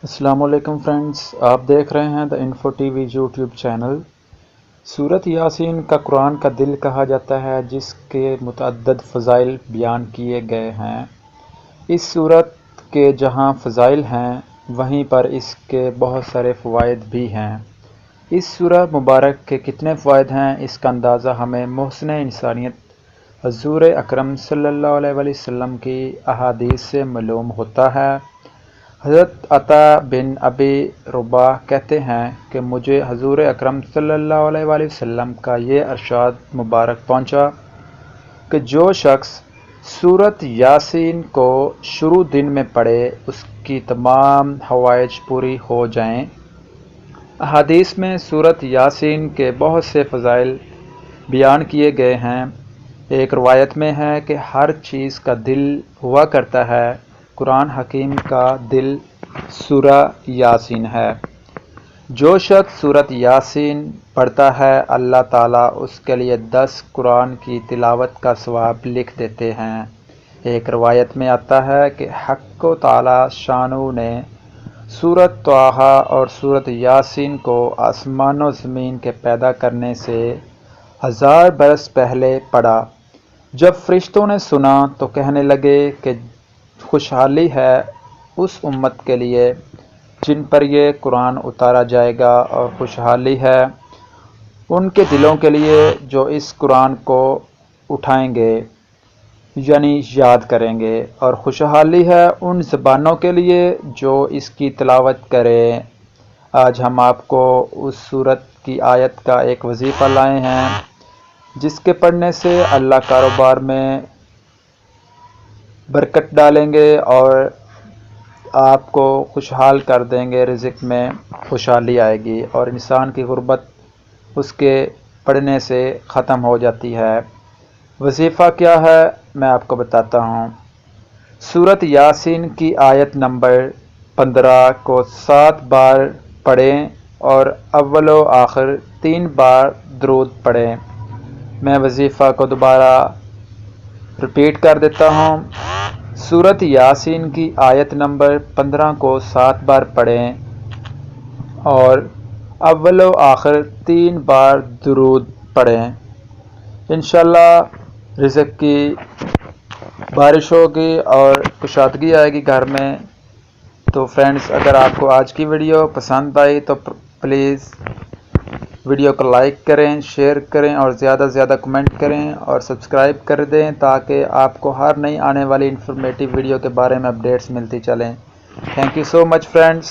السلام علیکم فرینڈز، آپ دیکھ رہے ہیں the info T V YouTube channel. سورۃ یاسین کا قرآن کا دل کہا جاتا ہے، جس کے متعدد فضائل بیان کیے گئے ہیں۔ اس سورت کے جہاں فضائل ہیں وہیں پر اس کے بہت سارے فوائد بھی ہیں۔ اس سورہ مبارک کے کتنے فوائد ہیں اس کا اندازہ ہمیں محسن انسانیت حضور اکرم صلی اللہ علیہ وآلہ وسلم کی احادیث سے معلوم ہوتا ہے۔ حضرت عطا بن ابی رباح کہتے ہیں کہ مجھے حضور اکرم صلی اللہ علیہ وآلہ وسلم کا یہ ارشاد مبارک پہنچا کہ جو شخص سورۃ یاسین کو شروع دن میں پڑھے اس کی تمام حوائج پوری ہو جائیں۔ احادیث میں سورۃ یاسین کے بہت سے فضائل بیان کیے گئے ہیں۔ ایک روایت میں ہے کہ ہر چیز کا دل ہوا کرتا ہے، قرآن حکیم کا دل سورہ یاسین ہے۔ جو شخص سورۃ یاسین پڑھتا ہے اللہ تعالیٰ اس کے لیے 10 قرآن کی تلاوت کا ثواب لکھ دیتے ہیں۔ ایک روایت میں آتا ہے کہ حق تعالیٰ شانہ نے سورۃ طٰہٰ اور سورۃ یاسین کو آسمان و زمین کے پیدا کرنے سے 1000 برس پہلے پڑھا۔ جب فرشتوں نے سنا تو کہنے لگے کہ خوشحالی ہے اس امت کے لیے جن پر یہ قرآن اتارا جائے گا، اور خوشحالی ہے ان کے دلوں کے لیے جو اس قرآن کو اٹھائیں گے یعنی یاد کریں گے، اور خوشحالی ہے ان زبانوں کے لیے جو اس کی تلاوت کریں۔ آج ہم آپ کو اس سورت کی آیت کا ایک وظیفہ لائے ہیں جس کے پڑھنے سے اللہ کاروبار میں برکت ڈالیں گے اور آپ کو خوشحال کر دیں گے، رزق میں خوشحالی آئے گی اور انسان کی غربت اس کے پڑھنے سے ختم ہو جاتی ہے۔ وظیفہ کیا ہے میں آپ کو بتاتا ہوں۔ سورۃ یاسین کی آیت نمبر 15 کو 7 بار پڑھیں اور اول و آخر 3 بار درود پڑھیں۔ میں وظیفہ کو دوبارہ رپیٹ کر دیتا ہوں۔ سورۃ یاسین کی آیت نمبر 15 کو 7 بار پڑھیں اور اول و آخر 3 بار درود پڑھیں۔ انشاءاللہ رزق کی بارش ہوگی اور کشادگی آئے گی گھر میں۔ تو فرینڈز، اگر آپ کو آج کی ویڈیو پسند آئی تو پلیز ویڈیو کو لائک کریں، شیئر کریں اور زیادہ سے زیادہ کمنٹ کریں اور سبسکرائب کر دیں تاکہ آپ کو ہر نئی آنے والی انفارمیٹیو ویڈیو کے بارے میں اپڈیٹس ملتی چلیں۔ Thank you so much friends.